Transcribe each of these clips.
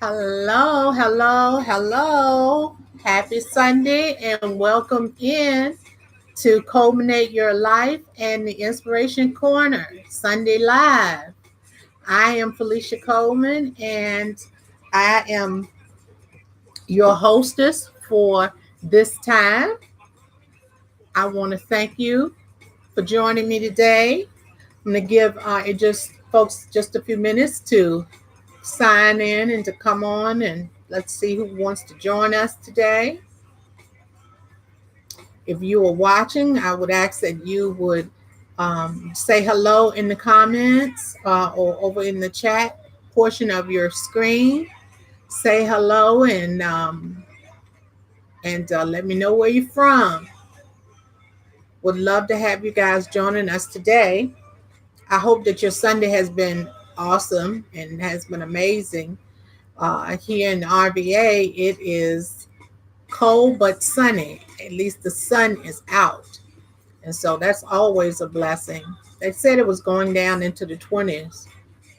Hello, hello, hello. Happy Sunday and welcome in to Culminate Your Life and the Inspiration Corner Sunday Live. I am Felicia Coleman and I am your hostess for this time. I want to thank you for joining me today. I'm going to give it just folks just a few minutes to sign in and to come on and let's see who wants to join us today. If you are watching, I would ask that you would say hello in the comments or over in the chat portion of your screen. Say hello and let me know where you're from. Would love to have you guys joining us today. I hope that your Sunday has been awesome and has been amazing. Here in the RVA, it is cold but sunny. At least the sun is out. And so that's always a blessing. They said it was going down into the 20s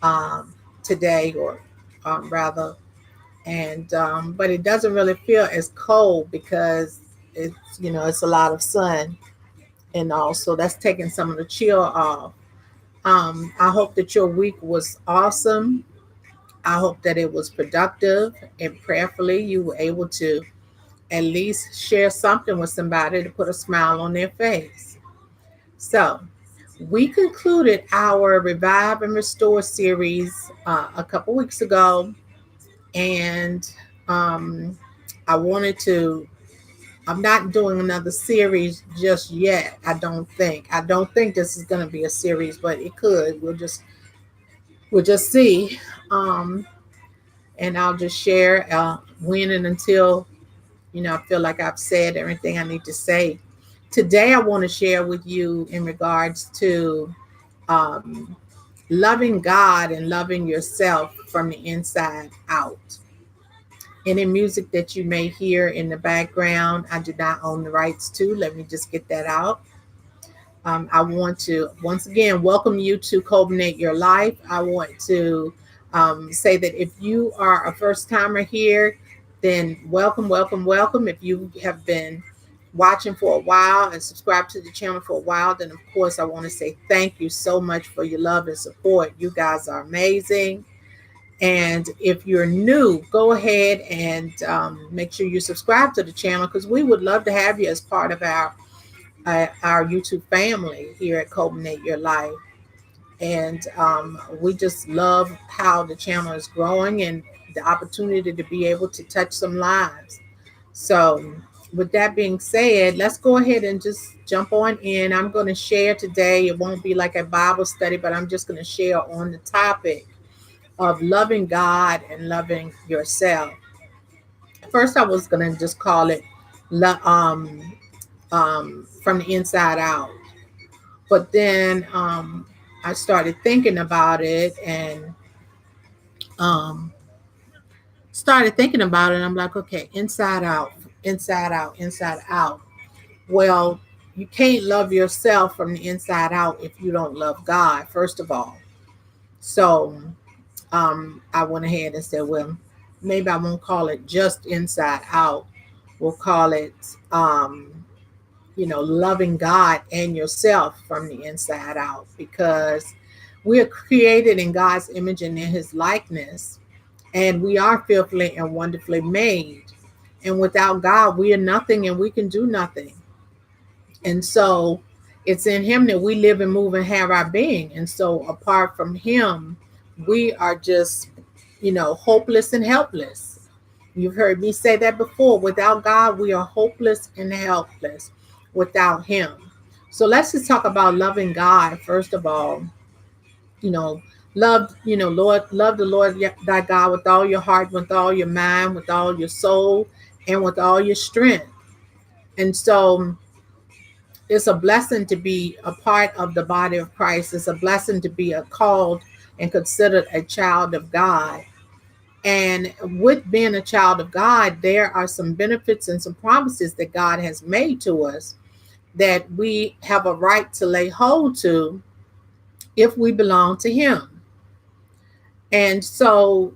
um, today, or rather, and but it doesn't really feel as cold because it's a lot of sun, and also that's taking some of the chill off. I hope that your week was awesome. I hope that it was productive, and prayerfully you were able to at least share something with somebody to put a smile on their face. So, we concluded our Revive and Restore series a couple weeks ago, and um, I wanted to. I'm not doing another series just yet. I don't think. I don't think this is going to be a series, but it could. We'll just see. Um, and I'll just share when and until I feel like I've said everything I need to say. Today, I want to share with you in regards to um, loving God and loving yourself from the inside out. Any music that you may hear in the background, I do not own the rights to. Let me just get that out. I want to once again welcome you to Culminate Your Life. I want to say that if you are a first timer here, then welcome, welcome, welcome. If you have been watching for a while and subscribed to the channel for a while, then of course I want to say thank you so much for your love and support. You guys are amazing. And if you're new, go ahead and make sure you subscribe to the channel because we would love to have you as part of our YouTube family here at Culminate Your Life. And we just love how the channel is growing and the opportunity to be able to touch some lives. So, with that being said, let's go ahead and just jump on in. I'm going to share today. It won't be like a Bible study, but I'm just going to share on the topic of loving God and loving yourself. First, I was going to just call it from the inside out. But then I started thinking about it and um, started thinking about it. And I'm like, okay, inside out, inside out, inside out. Well, you can't love yourself from the inside out if you don't love God, first of all. So I went ahead and said, well, maybe I won't call it just inside out. We'll call it, loving God and yourself from the inside out because we are created in God's image and in his likeness, and we are fearfully and wonderfully made. And without God, we are nothing and we can do nothing. And so it's in him that we live and move and have our being. And so apart from him, we are just, hopeless and helpless. You've heard me say that before. Without God, we are hopeless and helpless without him. So let's just talk about loving God first of all. You know, love the Lord thy God with all your heart, with all your mind, with all your soul, and with all your strength. And so it's a blessing to be a part of the body of Christ. It's a blessing to be a called and considered a child of God. And with being a child of God, there are some benefits and some promises that God has made to us that we have a right to lay hold to if we belong to him. And so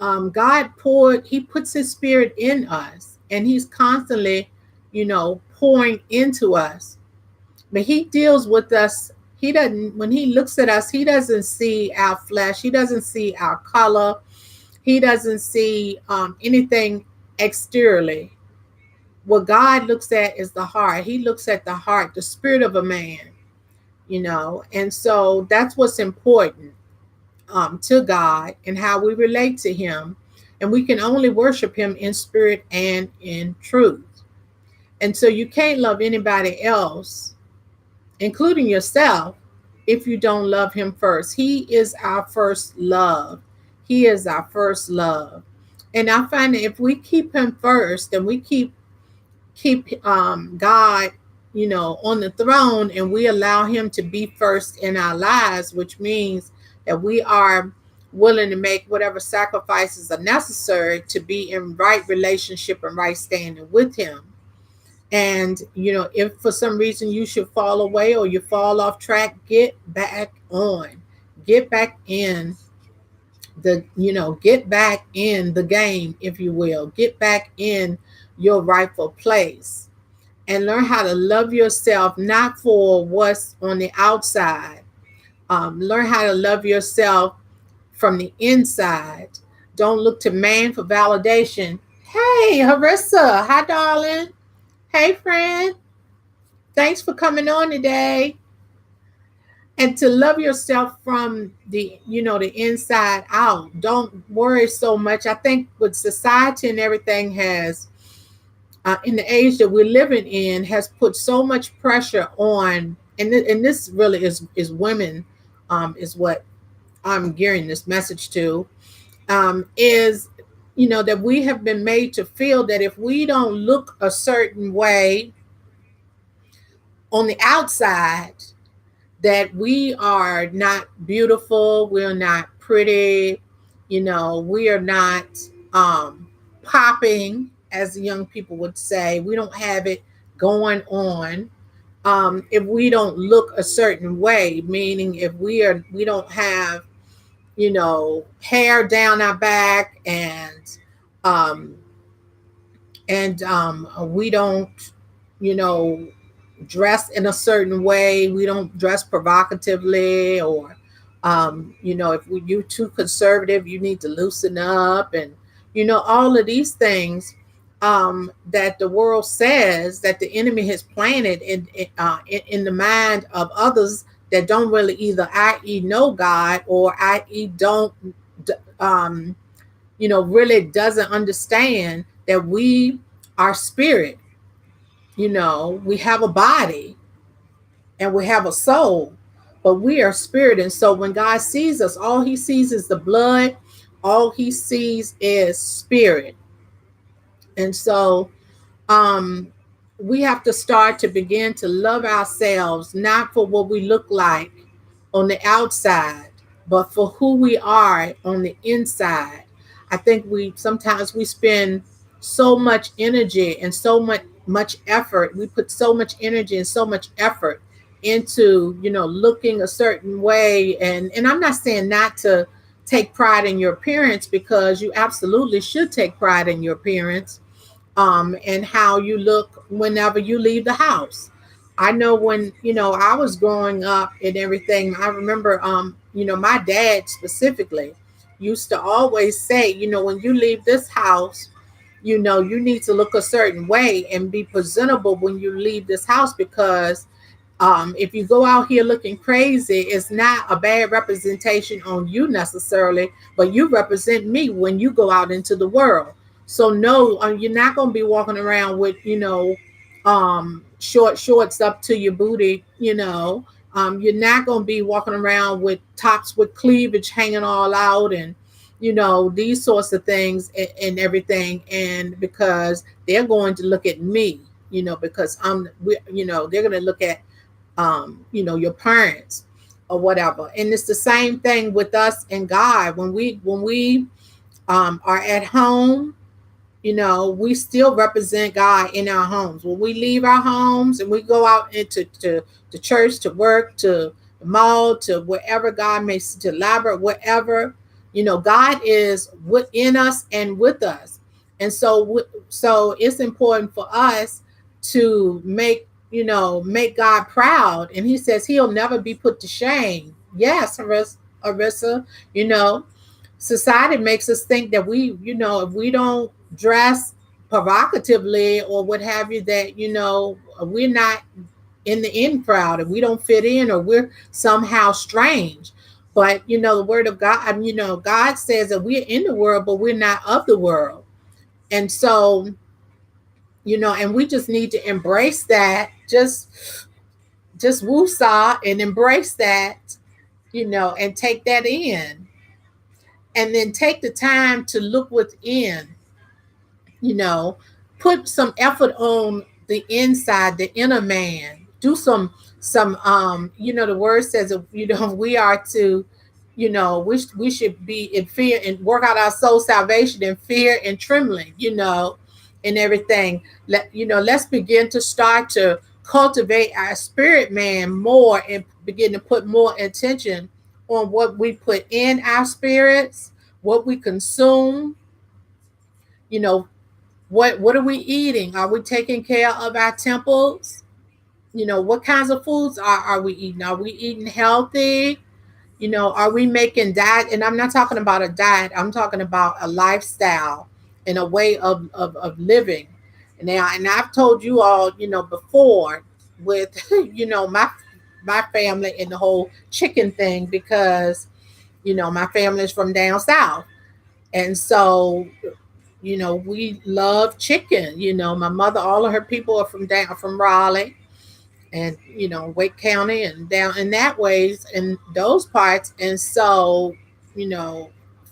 He puts his spirit in us, and he's constantly, pouring into us. But he deals with us. He doesn't, when he looks at us, he doesn't see our flesh. He doesn't see our color. He doesn't see anything exteriorly. What God looks at is the heart. He looks at the heart, the spirit of a man. And so that's what's important to God and how we relate to him. And we can only worship him in spirit and in truth. And so you can't love anybody else, including yourself, if you don't love him first. He is our first love. He is our first love. And I find that if we keep him first, and we keep God, on the throne, and we allow him to be first in our lives, which means that we are willing to make whatever sacrifices are necessary to be in right relationship and right standing with him. And, if for some reason you should fall away or you fall off track, get back on. Get back in get back in the game, if you will. Get back in your rightful place. And learn how to love yourself, not for what's on the outside. Learn how to love yourself from the inside. Don't look to man for validation. Hey, Harissa. Hi, darling. Hey, friend. Thanks for coming on today. And to love yourself from the inside out. Don't worry so much. I think with society and everything has, in the age that we're living in, has put so much pressure on, and this really is women, is what I'm gearing this message to, is, that we have been made to feel that if we don't look a certain way on the outside, that we are not beautiful, we're not pretty, we are not popping, as the young people would say. We don't have it going on. If we don't look a certain way, meaning if we don't have, hair down our back, and we don't, dress in a certain way. We don't dress provocatively, or if you're too conservative, you need to loosen up, and all of these things that the world says that the enemy has planted in the mind of others that don't really either i.e. know God, or i.e. don't really doesn't understand that we are spirit. We have a body and we have a soul, but we are spirit. And so when God sees us, all he sees is the blood. All he sees is spirit. And so we have to start to begin to love ourselves, not for what we look like on the outside, but for who we are on the inside. I think sometimes we spend so much energy and so much effort. We put so much energy and so much effort into, looking a certain way. And I'm not saying not to take pride in your appearance, because you absolutely should take pride in your appearance, and how you look whenever you leave the house. I know when, I was growing up and everything, I remember, my dad specifically used to always say, when you leave this house, you need to look a certain way and be presentable when you leave this house, because if you go out here looking crazy, it's not a bad representation on you necessarily, but you represent me when you go out into the world. So no, you're not going to be walking around with, short shorts up to your booty, you're not going to be walking around with tops with cleavage hanging all out, and these sorts of things, and everything. And because they're going to look at me, because they're going to look at your parents or whatever. And it's the same thing with us and God. When we are at home, we still represent God in our homes. When we leave our homes and we go out into the church, to work, to the mall, to wherever God makes, to library, wherever, God is within us and with us. And so it's important for us to make God proud. And he says he'll never be put to shame. Yes, Arissa, you know, society makes us think that if we don't dress provocatively or what have you, that, we're not in the in crowd and we don't fit in, or we're somehow strange. But the word of God, God says that we're in the world, but we're not of the world. And so, and we just need to embrace that, just woosah and embrace that, and take that in. And then take the time to look within, you know, put some effort on the inside, the inner man. Do the word says that, we are to, we should be in fear and work out our soul salvation in fear and trembling, and everything. Let's begin to start to cultivate our spirit man more and begin to put more attention on what we put in our spirits, what we consume, you know, what are we eating? Are we taking care of our temples? What kinds of foods are we eating? Are we eating healthy? Are we making diet? And I'm not talking about a diet. I'm talking about a lifestyle and a way of living. And I've told you all, before with, my family and the whole chicken thing, because, my family is from down south. And so we love chicken. My mother, all of her people are from Raleigh and Wake County and down in that ways in those parts. And so,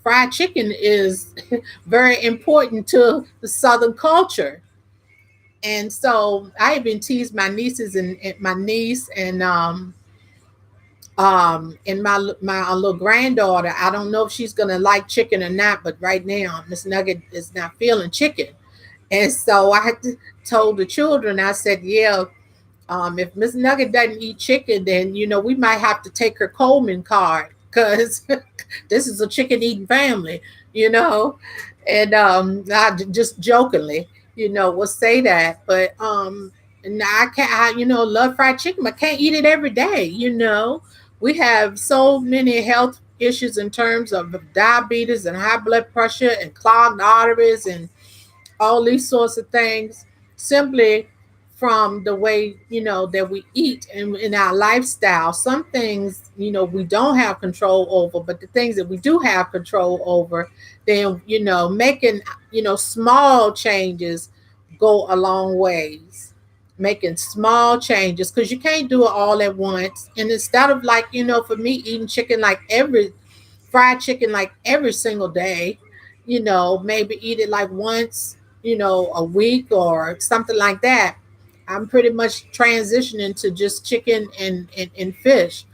fried chicken is very important to the Southern culture. And so I have been teased my nieces and my niece and my little granddaughter. I don't know if she's gonna like chicken or not, but right now Miss Nugget is not feeling chicken. And so I told the children, I said, yeah, if Miss Nugget doesn't eat chicken, then we might have to take her Coleman card, because this is a chicken eating family, you know. And I just jokingly, will say that, but and I can't, love fried chicken, but can't eat it every day. We have so many health issues in terms of diabetes and high blood pressure and clogged arteries and all these sorts of things, simply from the way that we eat and in our lifestyle. Some things we don't have control over, but the things that we do have control over, then making small changes go a long ways. Making small changes, because you can't do it all at once. And instead of, like, for me, eating chicken like every fried chicken like every single day, maybe eat it like once, a week or something like that. I'm pretty much transitioning to just chicken and fish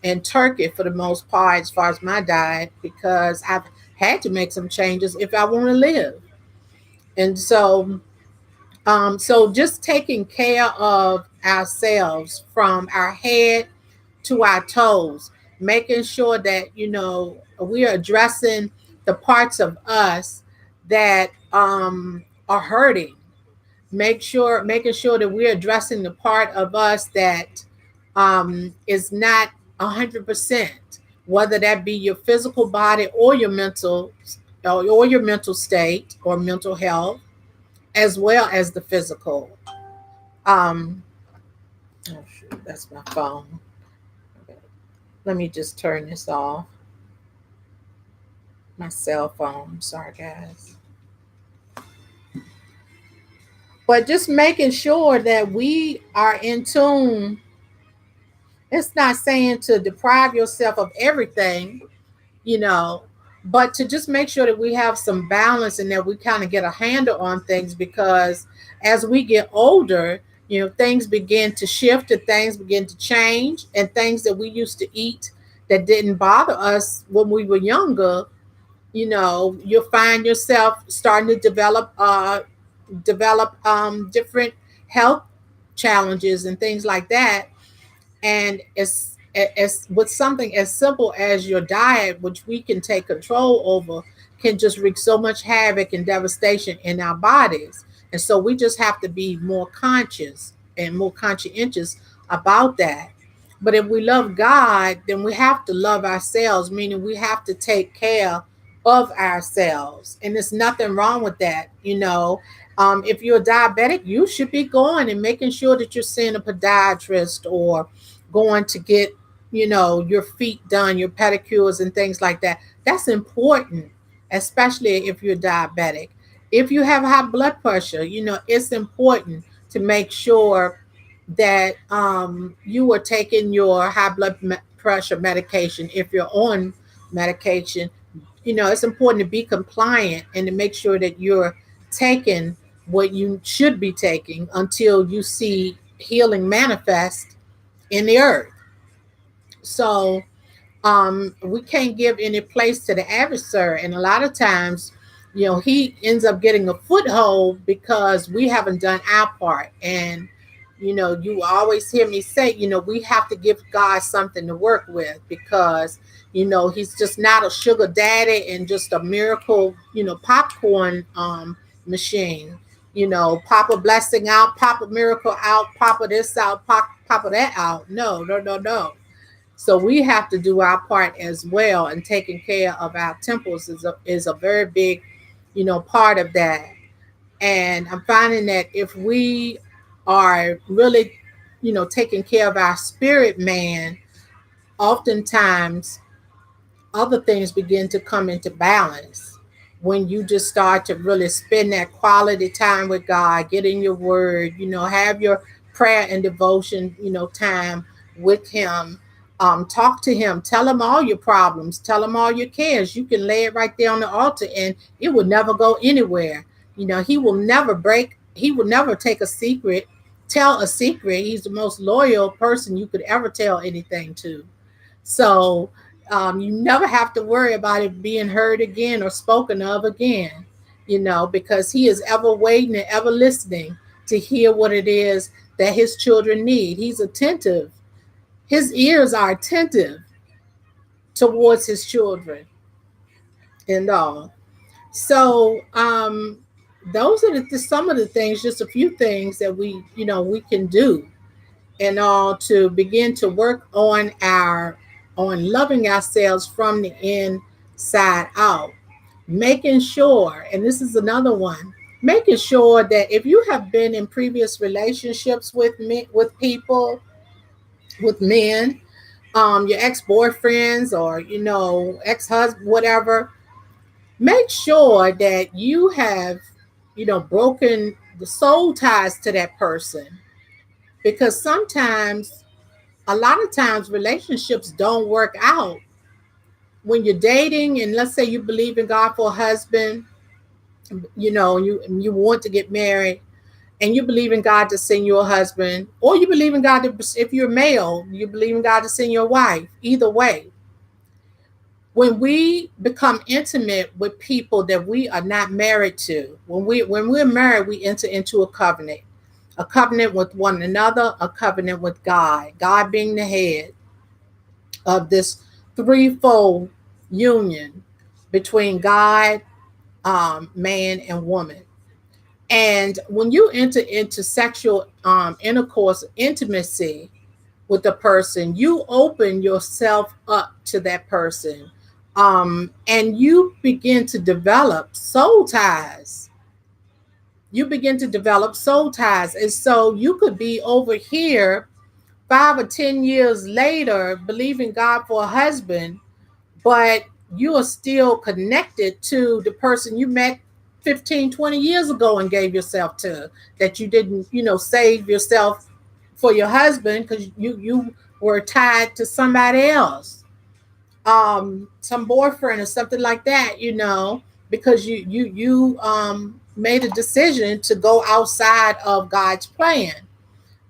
and turkey for the most part as far as my diet, because I've had to make some changes if I want to live. And so just taking care of ourselves from our head to our toes, making sure that we are addressing the parts of us that are hurting. Making sure that we're addressing the part of us that is not 100%, whether that be your physical body or your mental state or mental health, as well as the physical. Um, oh shoot, that's my phone. Let me just turn this off. My cell phone. Sorry, guys. But just making sure that we are in tune. It's not saying to deprive yourself of everything, you know, but to just make sure that we have some balance and that we kind of get a handle on things, because as we get older, things begin to shift and things begin to change, and things that we used to eat that didn't bother us when we were younger, you'll find yourself starting to develop different health challenges and things like that. And as with something as simple as your diet, which we can take control over, can just wreak so much havoc and devastation in our bodies. And so we just have to be more conscious and more conscientious about that. But if we love God, then we have to love ourselves, meaning we have to take care of ourselves. And there's nothing wrong with that. If you're diabetic, you should be going and making sure that you're seeing a podiatrist or going to get, your feet done, your pedicures and things like that. That's important, especially if you're diabetic. If you have high blood pressure, it's important to make sure that you are taking your high pressure medication. If you're on medication, it's important to be compliant and to make sure that you're taking what you should be taking until you see healing manifest in the earth. So we can't give any place to the adversary. And a lot of times, he ends up getting a foothold because we haven't done our part. And, you always hear me say, we have to give God something to work with because, he's just not a sugar daddy and just a miracle, popcorn machine. Pop a blessing out, pop a miracle out, pop a this out, pop a that out. No, no, no, no. So we have to do our part as well, and taking care of our temples is a very big, part of that. And I'm finding that if we are really, taking care of our spirit man, oftentimes other things begin to come into balance when you just start to really spend that quality time with God, get in your word, have your prayer and devotion, time with him. Talk to him, tell him all your problems, tell him all your cares. You can lay it right there on the altar and it will never go anywhere. He will never he will never tell a secret. He's the most loyal person you could ever tell anything to. So you never have to worry about it being heard again or spoken of again, because he is ever waiting and ever listening to hear what it is that his children need. He's attentive. His ears are attentive towards his children and all. So those are some of the things, just a few things that we can do and all to begin to work on loving ourselves from the inside out. Making sure, and this is another one, making sure that if you have been in previous relationships with people, with men, your ex-boyfriends or ex-husband, whatever, make sure that you have broken the soul ties to that person, because sometimes, a lot of times, relationships don't work out when you're dating. And let's say you believe in God for a husband, you want to get married, and you believe in God to send you a husband, or you believe in God to, if you're male, you believe in God to send you a wife. Either way, when we become intimate with people that we are not married to, when we're married, we enter into a covenant with one another, a covenant with God being the head of this threefold union between God, man, and woman. And when you enter into sexual intercourse, intimacy with the person, you open yourself up to that person. And you begin to develop soul ties. And so you could be over here 5 or 10 years later, believing God for a husband, but you are still connected to the person you met 15, 20 years ago and gave yourself to, that you didn't, save yourself for your husband because you were tied to somebody else, some boyfriend or something like that, because you made a decision to go outside of God's plan.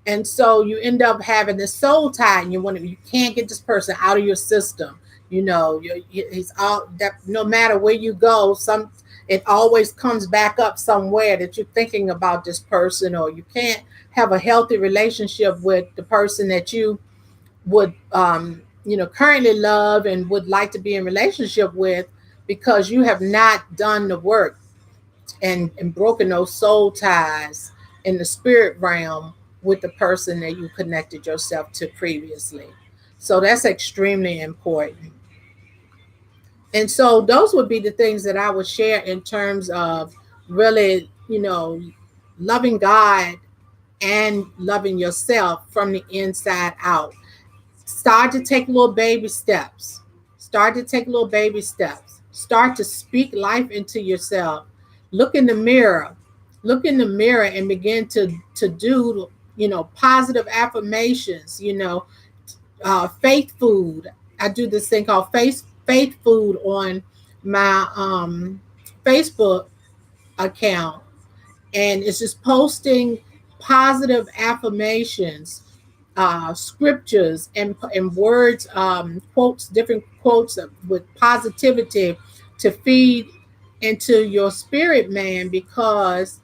And so you end up having this soul tie, and you can't get this person out of your system. He's all that. No matter where you go, it always comes back up somewhere that you're thinking about this person, or you can't have a healthy relationship with the person that you would currently love and would like to be in relationship with, because you have not done the work and broken those soul ties in the spirit realm with the person that you connected yourself to previously. So that's extremely important. And so those would be the things that I would share in terms of really, loving God and loving yourself from the inside out. Start to take little baby steps. Start to take little baby steps. Start to speak life into yourself. Look in the mirror. Look in the mirror and begin to do, positive affirmations, faith food. I do this thing called faith food on my Facebook account, and it's just posting positive affirmations, scriptures and words, quotes, different quotes with positivity to feed into your spirit man, because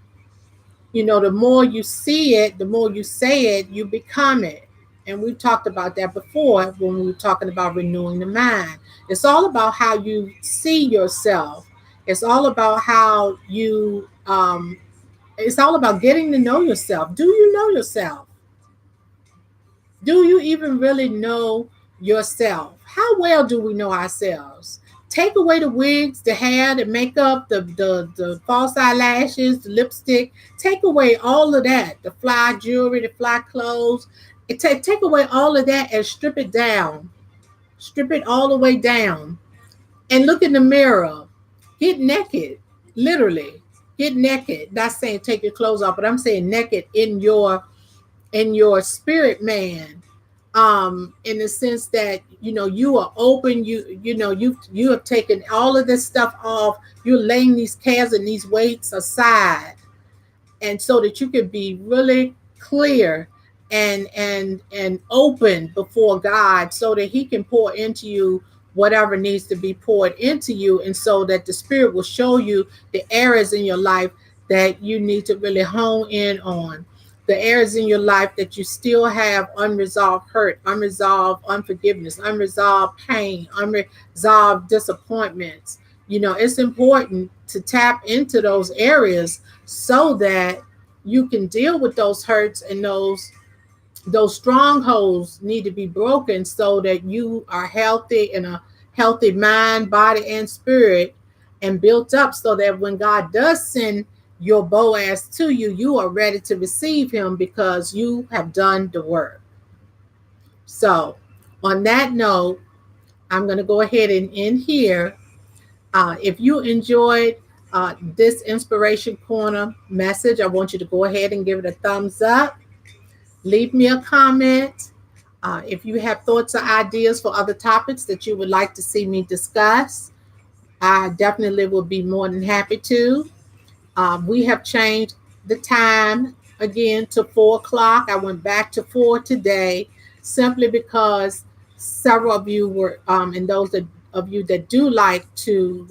the more you see it, the more you say it, you become it. And we talked about that before when we were talking about renewing the mind. It's all about how you see yourself. It's all about how you it's all about getting to know yourself. Do you know yourself? Do you even really know yourself? How well do we know ourselves? Take away the wigs, the hair, the makeup, the false eyelashes, the lipstick. Take away all of that, the fly jewelry, the fly clothes. Take away all of that and strip it down. Strip it all the way down. And look in the mirror. Get naked, literally. Get naked. Not saying take your clothes off, but I'm saying naked in your spirit man, in the sense that you are open, you have taken all of this stuff off, you're laying these cares and these weights aside, and so that you can be really clear and open before God, so that he can pour into you whatever needs to be poured into you, and so that the spirit will show you the areas in your life that you need to really hone in on, the areas in your life that you still have unresolved hurt, unresolved unforgiveness, unresolved pain, unresolved disappointments. It's important to tap into those areas so that you can deal with those hurts, and those strongholds need to be broken so that you are healthy in a healthy mind, body, and spirit, and built up so that when God does send your Boaz to you, you are ready to receive him because you have done the work. So, on that note, I'm going to go ahead and end here. If you enjoyed this Inspiration Corner message, I want you to go ahead and give it a thumbs up. Leave me a comment. If you have thoughts or ideas for other topics that you would like to see me discuss, I definitely will be more than happy to. We have changed the time again to 4 o'clock. I went back to 4 today simply because several of you were, and those of you that do like to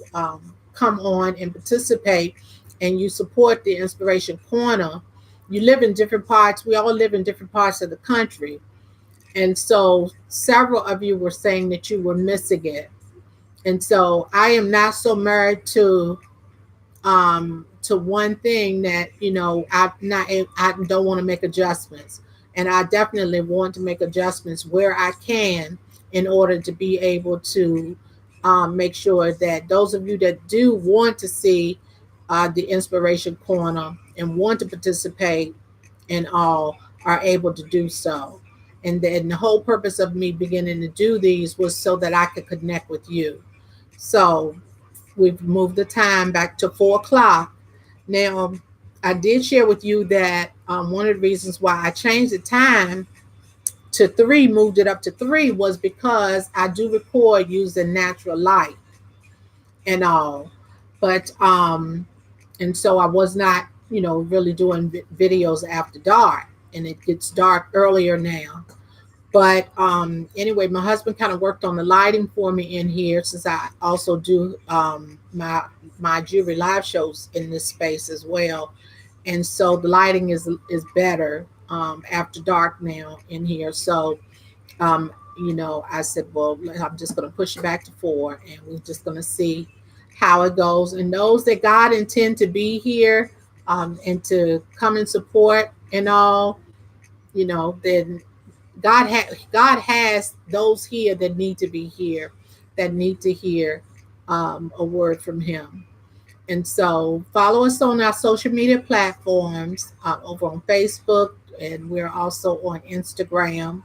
come on and participate, and you support the Inspiration Corner, you live in different parts. We all live in different parts of the country. And so several of you were saying that you were missing it. And so I am not so married to one thing that I don't want to make adjustments, and I definitely want to make adjustments where I can in order to be able to make sure that those of you that do want to see the Inspiration Corner and want to participate and all are able to do so. And then the whole purpose of me beginning to do these was so that I could connect with you. So we've moved the time back to 4 o'clock. Now, I did share with you that one of the reasons why I changed the time to 3, moved it up to 3, was because I do record using natural light and all. But, and so I was not, really doing videos after dark, and it gets dark earlier now. But anyway, my husband kind of worked on the lighting for me in here, since I also do my jewelry live shows in this space as well. And so the lighting is better after dark now in here. So I said, well, I'm just going to push it back to 4, and we're just going to see how it goes. And those that God intend to be here, and to come and support and all, then God has those here that need to be here, that need to hear a word from Him. And so follow us on our social media platforms, over on Facebook, and we're also on Instagram.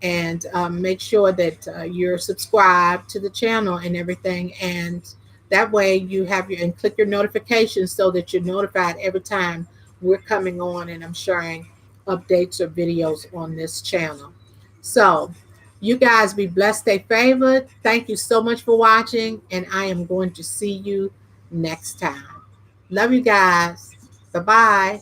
And make sure that you're subscribed to the channel and everything. And that way you have and click your notifications so that you're notified every time we're coming on and I'm sharing updates or videos on this channel. So you guys be blessed, stay favored. Thank you so much for watching, and I am going to see you next time. Love you guys. Bye bye.